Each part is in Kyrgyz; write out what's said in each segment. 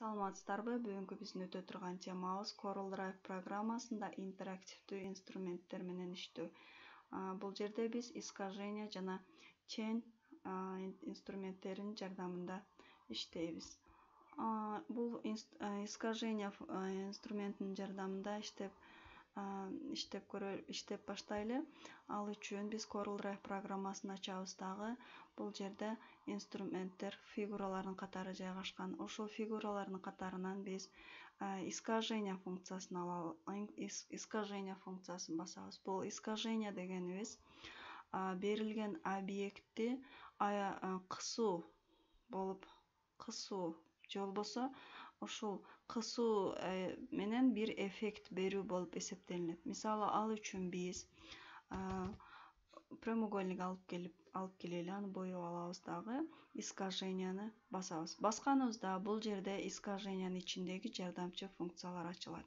Саламатсыздарбы? Бүгүнкү биздин өтө турган темабыз Corel Drive программасында интерактивдүү инструменттер менен иштөө. Бул жерде биз искажение жана чейн инструменттеринин жардамында иштейбиз. Бул искажение инструментинин жардамында иштеп баштайлы. Ал үчүн биз Corel Drive программасын ачабыз дагы. Бул жерде инструменттер, фигуралардын катары жайгашкан. Ошол фигуралардын катарынан биз искажение функциясын алабыз. Искажение функциясын басабыз. Бул искажение дегенибиз берилген объектти кысуу болуп, кысуу же болбосо ошол кысуу менен бир эффект берүү болуп эсептелинет. Мисалы, ал үчүн биз прямоугольник алып келели, аны боеп алабыз дагы, искаженияны басабыз. Басканыбызда бул жерде искажениянын ичиндеги жардамчы функциялар ачылат.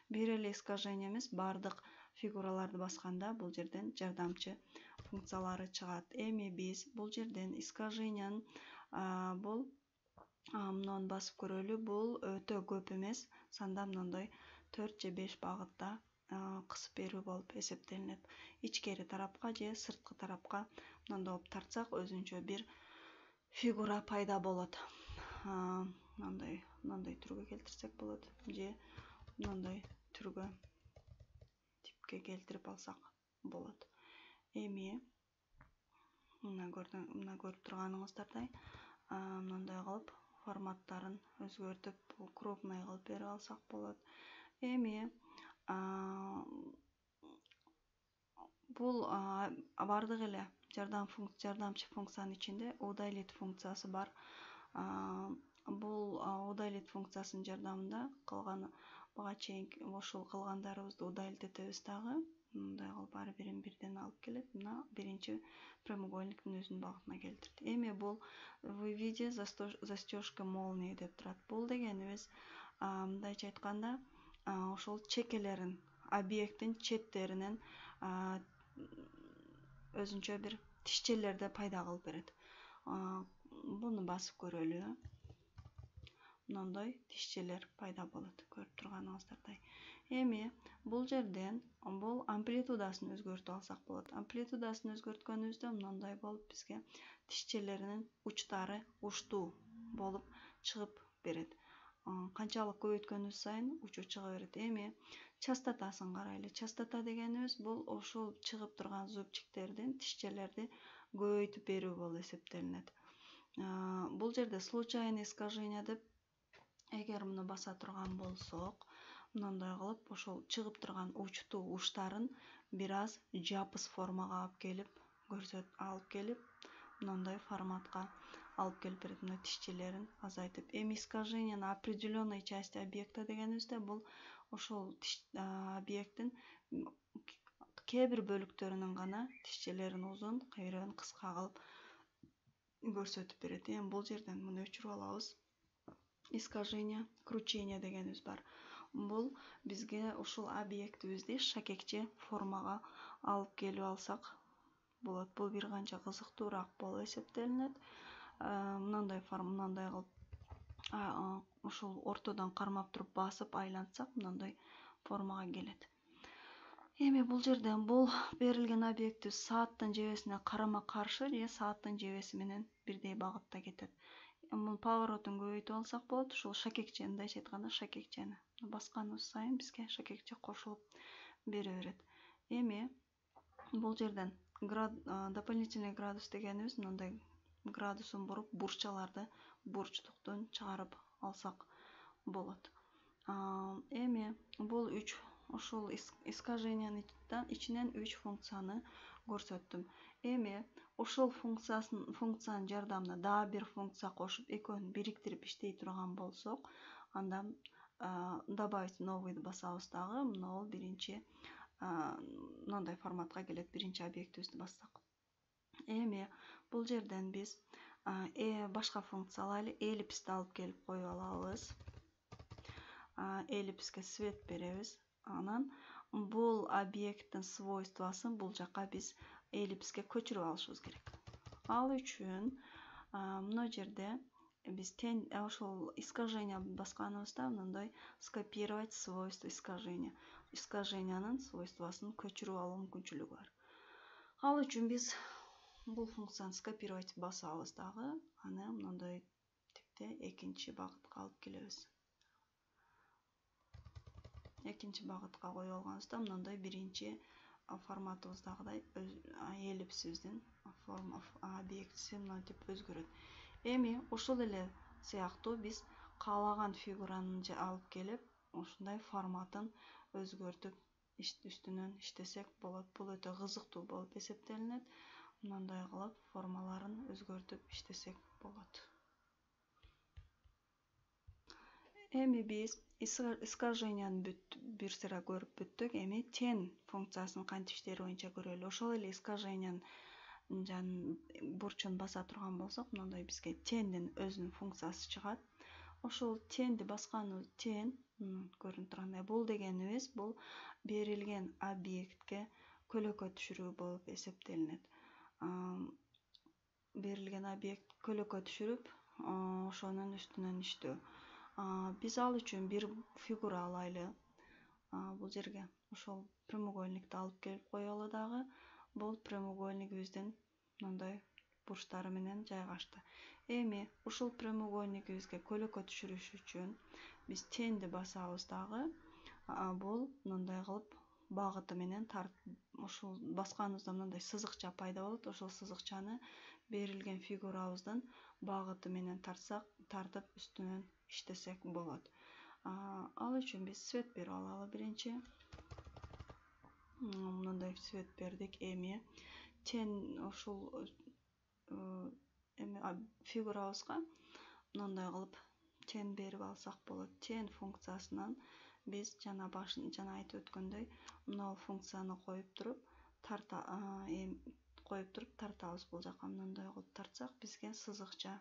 Бир эле искажение эмес, бардык фигураларды басканда бул жерден жардамчы функциялары чыгат. Эми биз бул жерден искажениянын бул мынаны басып көрөлү. Бул өтө көп эмес, санда мындай 4 же 5 багытта кысып берүү болуп эсептелинет. Ичкери тарапка же сырткы тарапка мындай болуп тартсак, өзүнчө бир фигура пайда болот. Мындай түргө келтирсек болот, же мындай түргө, типке келтирип алсак болот. Эми мына көрүп турганыңыздардай мындай кылып форматтарын өзгөртүп, крупный кылып берип алсак болот. Эми бул бардык эле жардамчы функциянын ичинде удалить функциясы бар. Бул удалить функциясынын жардамында буга чейинки ошол кылгандарыбызды удалить этебиз дагы. Мындай кылып ар бирин бирден алып келет. Мына биринчи прямоугольниктин өзүнүн багытына келтирет. Эми бул в виде застежка молнии деп турат. Бул дегенибиз мындайча айтканда ошол чекелерин, объекттин четтеринен өзүнчө бир тишчелерди пайда кылып берет. Буну басып көрөлү. Мындай тишчелер пайда болот, көрүп турганыңыздардай. Эми бул жерден бул амплитудасын өзгөртүп алсак болот. Амплитудасын өзгөрткөнүбүздө мындай болуп бизге тишчелеринин учтары уштуу болуп чыгып берет. Канчалык көбөйткөнүбүз сайын учу чыга берет. Эми частотасын карайлы. Частота дегенибиз бул ошол чыгып турган зубчиктердин, тишчелерди көбөйтүп берүү болуп эсептелинет. Бул жерде случайный искажение деп, эгер муну баса турган болсок, мындай кылып ошол чыгып турган уштарын бир аз жапыс формага алып келип, мындай форматка алып келип берет. Мына тишчелерин азайтып. Эми искажениянын определенной части объекта дегенибизде бул ошол объекттин кээ бир бөлүктөрүнүн гана тишчелерин узун, кээ бирин кыска кылып көрсөтүп берет. Эми бул жерден муну өчүрүп алабыз. Искажение, кручение дегенибиз бар. Бул бизге ушул объектибизди шакекче формага алып келип алсак болот. Бул бир канча кызыктуураак болуп эсептелинет. Мындай кылып ушул ортодон кармап туруп басып айлантсак, мындай формага келет. Эми бул жерден бул берилген объектибиз сааттын жебесине карама-каршы же сааттын жебеси менен бирдей багытта кетет. Мунун поворотун көбөйтүп алсак болот. Ушул шакекчени, мындайча айтканда, шакекчени басканыбыз сайын бизге шакекче кошулуп бере берет. Эми бул жерден дополнительный градус дегенибиз мындай градусун буруп, бурчтуктун чыгарып алсак болот. Эми бул ушул искажениянын ичинен 3 функцияны көрсөттүм. Эми ошол функциянын жардамында дагы бир функция кошуп, экөөнү бириктирип иштей турган болсок, анда добавить новыйды басабыз дагы. Мына бул биринчи мындай форматка келет, биринчи объектибизди бассак. Эми бул жерден биз башка функция алайлы, эллипсти алып келип коюп алабыз. Эллипске свет беребиз. Анан бул объекттин свойствосын бул жака биз эллипске көчүрүп алышыбыз керек. Ал үчүн мына жерде Биз ошол искажение басканыбызда мындай скопировать свойства искажения. Искажениянын свойствосын көчүрүп алуу мүмкүнчүлүгү бар. Ал үчүн биз бул функцияны скопировать басабыз дагы, аны мындай типте экинчи багытка алып келебиз. Экинчи багытка коюп алганыбызда мындай биринчи форматыбыздагыдай эллипсибиздин объектиси мынтип өзгөрөт. Эми ошол эле сыяктуу биз каалаган фигураны алып келип, ушундай форматын өзгөртүп үстүнөн иштесек болот. Бул өтө кызыктуу болуп эсептелинет. Мындай кылып формаларын өзгөртүп иштесек болот. Эми биз искаженияны бир сыра көрүп бүттүк. Эми тең функциясынын кантип иштери боюнча көрөлү. Ошол эле искажениянын бурчун баса турган болсок, мындай бизге теңдин өзүнүн функциясы чыгат. Ошол теңди басканыбыз тең көрүнүп тургандай. Бул дегенибиз бул берилген объектке көлөкө түшүрүү болуп эсептелинет. Берилген объект көлөкө түшүрүп, ошонун үстүнөн иштөө. Биз ал үчүн бир фигура алайлы. Бул жерге ошол прямоугольникти алып келип коелу дагы. Бул прямоугольнигибиздин мындай бурчтары менен жайгашты. Эми ушул прямоугольнигибизге көлөкө түшүрүш үчүн биз теңди басабыз дагы. Бул мындай кылып багыты менен ушул басканыбызда мындай сызыкча пайда болот. Ошол сызыкчаны берилген фигурабыздын багыты менен тартып үстүнөн иштесек болот. Ал үчүн биз свет берип алалы биринчи. Мындай свет бердик. Эми тең ушул фигурабызга мындай кылып тең берип алсак болот. Тең функциясынан биз жана айтып өткөндөй, мына функцияны коюп туруп тартабыз бул жака. Мындай кылып тартсак, бизге сызыкча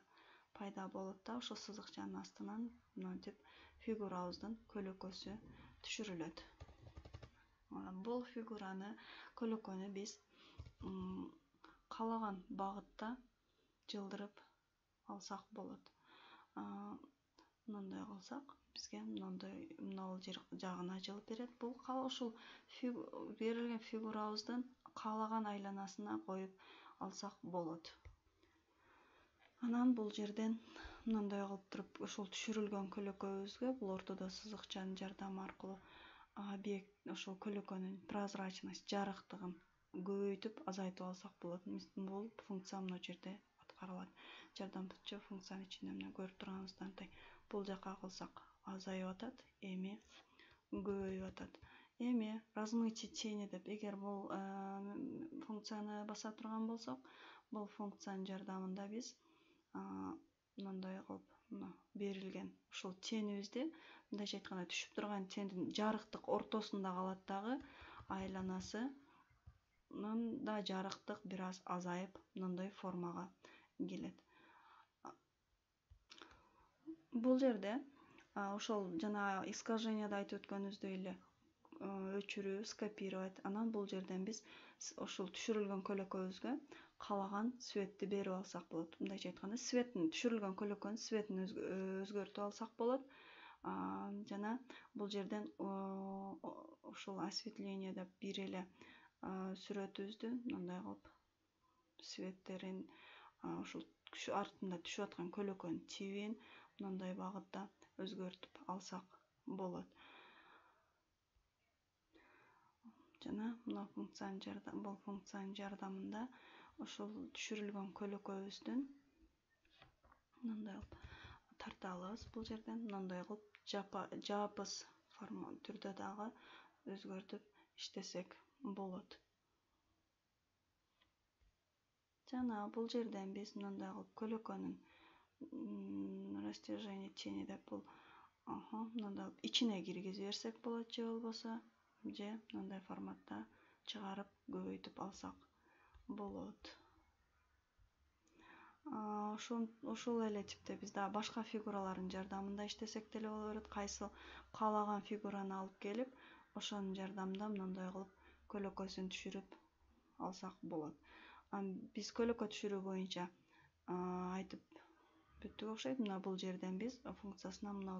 пайда болот да, ошол сызыкчанын астынан мынтип фигурабыздын көлөкөсү түшүрүлөт. Бул көлөкөнү биз каалаган багытта жылдырып алсак болот. Мындай кылсак, бизге мындай жер жагына жылып берет. Бул ушул берилген фигурабыздын каалаган айланасына коюп алсак болот. Анан бул жерден мындай кылып туруп ошол түшүрүлгөн көлөкөбүзгө бул ортодо сызыкчанын жардамы аркылуу объект ошол көлөкөнүн прозрачность, жарыктыгын көбөйтүп, азайтып алсак болот. Бул функция мына жерде аткарылат. Жардамчы функциянын ичинде мына көрүп турганыңыздай бул жака кылсак азайып атат, эми көбөйүп атат. Эми размытие тени деп, эгер бул функцияны баса турган болсок, бул функциянын жардамында биз мындай кылып берилген ушул теңибизди, мындайча айтканда түшүп турган теңдин жарыктык ортосунда калат дагы, айланасынын да жарыктык бир аз азайып, мындай формага келет. Бул жерде ошол жана искаженияда айтып өткөнүбүздөй эле өчүрүү, скопировать. Анан бул жерден биз ошол түшүрүлгөн көлөкөбүзгө каалаган светти берип алсак болот. Мындайча айтканда, түшүрүлгөн көлөкөнүн светин өзгөртүп алсак болот. Жана бул жерден ушул осветление деп бир эле сүрөтүбүздү мындай кылып светтерин, ушул артында түшүп аткан көлөкөнүн тибин мындай багытта өзгөртүп алсак болот. Жана бул функциянын жардамында ошол түшүрүлгөн көлөкөбүздүн мындай кылып тарта алабыз. Бул жерден мындай кылып жапыс түрдө дагы өзгөртүп иштесек болот. Жана бул жерден биз мындай кылып көлөкөнүн растяжение тени деп бул мындай кылып ичине киргизип берсек болот, же болбосо мындай форматта чыгарып көбөйтүп алсак болот. Ошол эле типте биз дагы башка фигуралардын жардамында иштесек деле боло берет. Кайсы каалаган фигураны алып келип, ошонун жардамында мындай кылып көлөкөсүн түшүрүп алсак болот. Биз көлөкө түшүрүү боюнча айтып бүттүк окшойт. Мына бул жерден биз функциясына мына